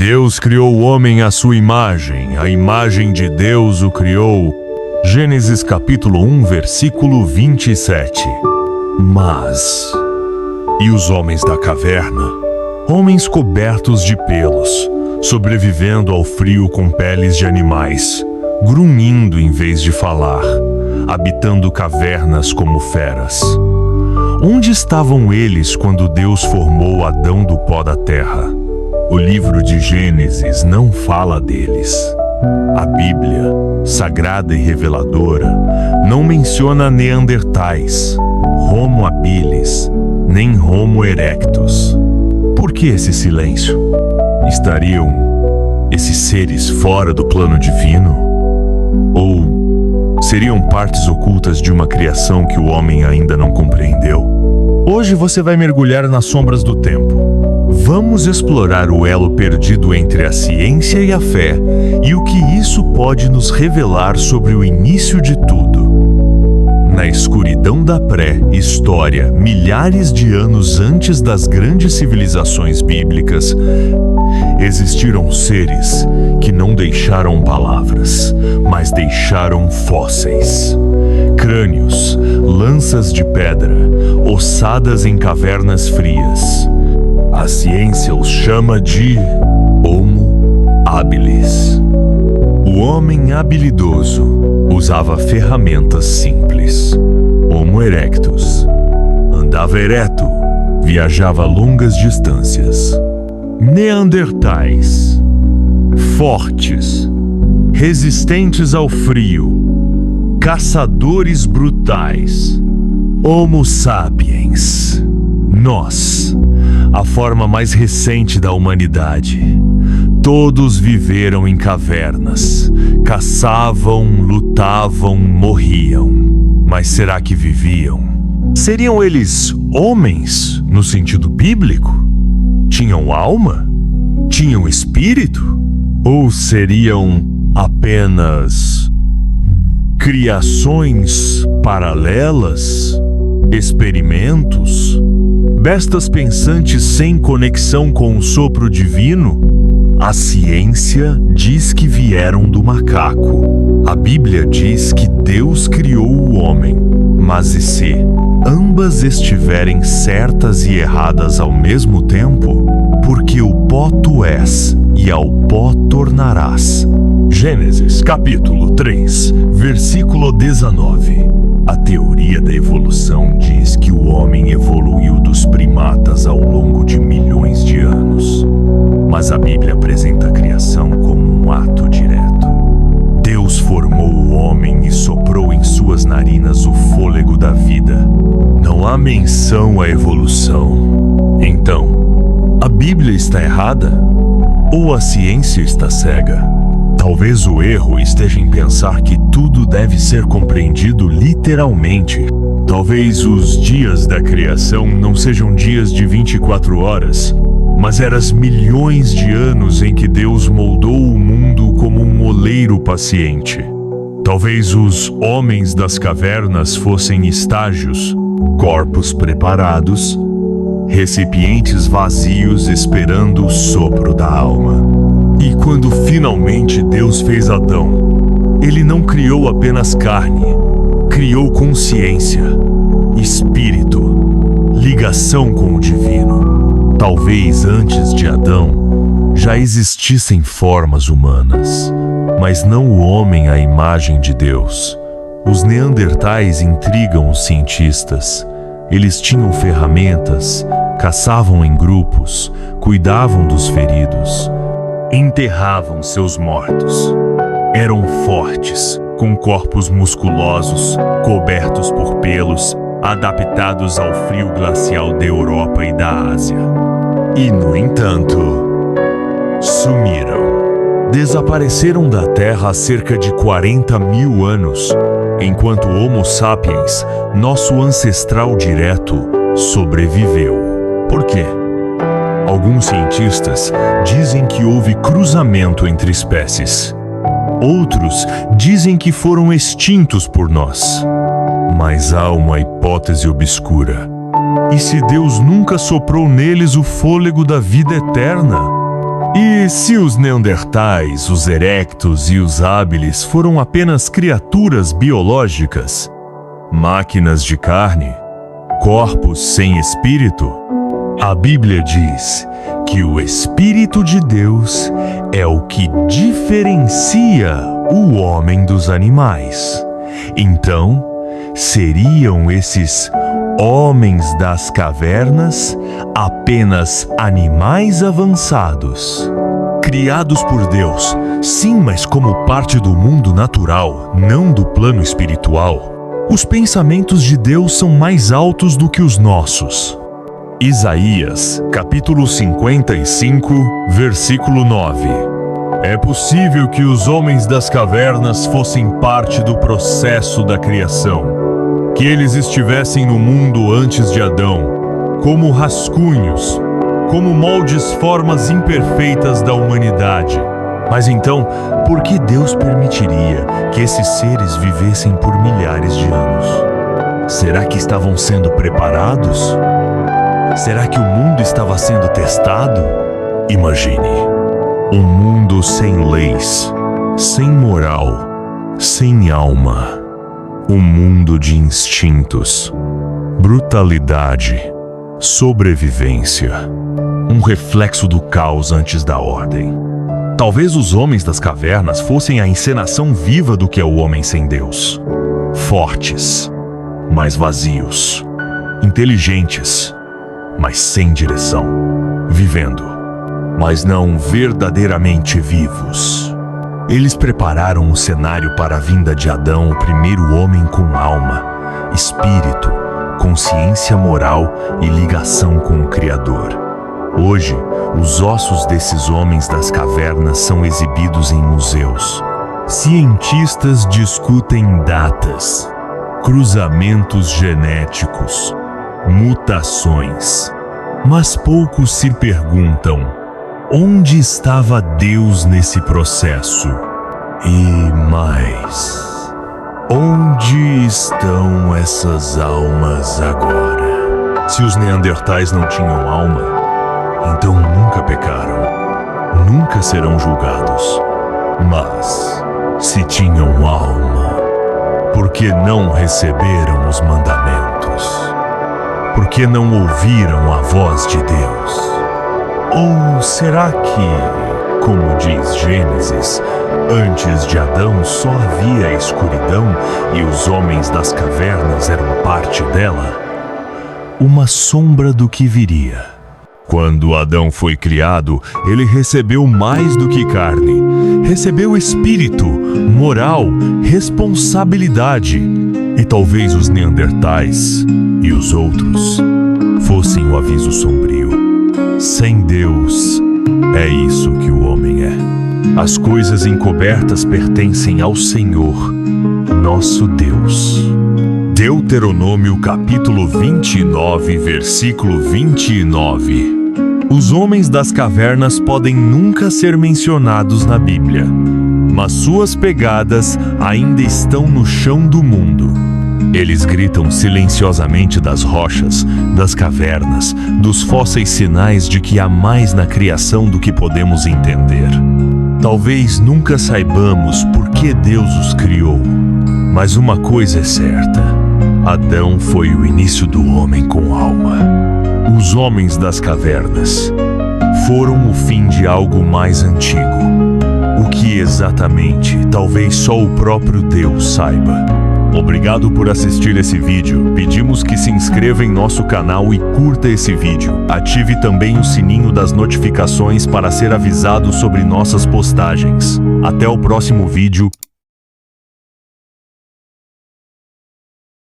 Deus criou o homem à sua imagem, a imagem de Deus o criou. Gênesis capítulo 1, versículo 27. Mas, e os homens da caverna? Homens cobertos de pelos, sobrevivendo ao frio com peles de animais, grunhindo em vez de falar, habitando cavernas como feras. Onde estavam eles quando Deus formou Adão do pó da terra? O livro de Gênesis não fala deles. A Bíblia, sagrada e reveladora, não menciona Neandertais, Homo habilis, nem Homo erectus. Por que esse silêncio? Estariam esses seres fora do plano divino? Ou seriam partes ocultas de uma criação que o homem ainda não compreendeu? Hoje você vai mergulhar nas sombras do tempo. Vamos explorar o elo perdido entre a ciência e a fé e o que isso pode nos revelar sobre o início de tudo. Na escuridão da pré-história, milhares de anos antes das grandes civilizações bíblicas, existiram seres que não deixaram palavras, mas deixaram fósseis. Crânios, lanças de pedra, ossadas em cavernas frias. A ciência os chama de Homo habilis. O homem habilidoso usava ferramentas simples. Homo erectus andava ereto, viajava longas distâncias. Neandertais, fortes, resistentes ao frio, caçadores brutais. Homo sapiens, nós, a forma mais recente da humanidade. Todos viveram em cavernas, caçavam, lutavam, morriam. Mas será que viviam? Seriam eles homens no sentido bíblico? Tinham alma? Tinham espírito? Ou seriam apenas criações paralelas? Experimentos? Bestas pensantes sem conexão com o sopro divino? A ciência diz que vieram do macaco. A Bíblia diz que Deus criou o homem. Mas e se ambas estiverem certas e erradas ao mesmo tempo? Porque o pó tu és, e ao pó tornarás. Gênesis capítulo 3, versículo 19. A teoria da evolução diz que o homem evoluiu dos primatas ao longo de milhões de anos. Mas a Bíblia apresenta a criação como um ato direto. Deus formou o homem e soprou em suas narinas o fôlego da vida. Não há menção à evolução. Então, a Bíblia está errada? Ou a ciência está cega? Talvez o erro esteja em pensar que tudo deve ser compreendido literalmente. Talvez os dias da criação não sejam dias de 24 horas, mas eram milhões de anos em que Deus moldou o mundo como um oleiro paciente. Talvez os homens das cavernas fossem estágios, corpos preparados, recipientes vazios esperando o sopro da alma. E quando finalmente Deus fez Adão, Ele não criou apenas carne, criou consciência, espírito, ligação com o divino. Talvez antes de Adão já existissem formas humanas, mas não o homem à imagem de Deus. Os neandertais intrigam os cientistas. Eles tinham ferramentas, caçavam em grupos, cuidavam dos feridos, enterravam seus mortos. Eram fortes, com corpos musculosos, cobertos por pelos, adaptados ao frio glacial da Europa e da Ásia. E, no entanto, sumiram. Desapareceram da Terra há cerca de 40 mil anos, enquanto Homo sapiens, nosso ancestral direto, sobreviveu. Por quê? Alguns cientistas dizem que houve cruzamento entre espécies. Outros dizem que foram extintos por nós. Mas há uma hipótese obscura. E se Deus nunca soprou neles o fôlego da vida eterna? E se os neandertais, os erectos e os hábiles foram apenas criaturas biológicas, máquinas de carne, corpos sem espírito? A Bíblia diz que o Espírito de Deus é o que diferencia o homem dos animais. Então, seriam esses homens das cavernas apenas animais avançados, criados por Deus, sim, mas como parte do mundo natural, não do plano espiritual. Os pensamentos de Deus são mais altos do que os nossos. Isaías, capítulo 55, versículo 9. É possível que os homens das cavernas fossem parte do processo da criação, que eles estivessem no mundo antes de Adão, como rascunhos, como moldes, formas imperfeitas da humanidade. Mas então, por que Deus permitiria que esses seres vivessem por milhares de anos? Será que estavam sendo preparados? Será que o mundo estava sendo testado? Imagine, um mundo sem leis, sem moral, sem alma. Um mundo de instintos, brutalidade, sobrevivência. Um reflexo do caos antes da ordem. Talvez os homens das cavernas fossem a encenação viva do que é o homem sem Deus. Fortes, mas vazios. Inteligentes, mas sem direção. Vivendo, mas não verdadeiramente vivos. Eles prepararam o cenário para a vinda de Adão, o primeiro homem com alma, espírito, consciência moral e ligação com o Criador. Hoje, os ossos desses homens das cavernas são exibidos em museus. Cientistas discutem datas, cruzamentos genéticos, mutações. Mas poucos se perguntam: onde estava Deus nesse processo? E mais, onde estão essas almas agora? Se os neandertais não tinham alma, então nunca pecaram, nunca serão julgados. Mas, se tinham alma, por que não receberam os mandamentos? Por que não ouviram a voz de Deus? Ou será que, como diz Gênesis, antes de Adão só havia escuridão e os homens das cavernas eram parte dela? Uma sombra do que viria. Quando Adão foi criado, ele recebeu mais do que carne. Recebeu espírito, moral, responsabilidade. E talvez os neandertais e os outros fossem o aviso sombrio. Sem Deus, é isso que o homem é. As coisas encobertas pertencem ao Senhor, nosso Deus. Deuteronômio capítulo 29, versículo 29. Os homens das cavernas podem nunca ser mencionados na Bíblia, mas suas pegadas ainda estão no chão do mundo. Eles gritam silenciosamente das rochas, das cavernas, dos fósseis, sinais de que há mais na criação do que podemos entender. Talvez nunca saibamos por que Deus os criou, mas uma coisa é certa: Adão foi o início do homem com alma. Os homens das cavernas foram o fim de algo mais antigo. O que exatamente, talvez só o próprio Deus saiba. Obrigado por assistir esse vídeo. Pedimos que se inscreva em nosso canal e curta esse vídeo. Ative também o sininho das notificações para ser avisado sobre nossas postagens. Até o próximo vídeo.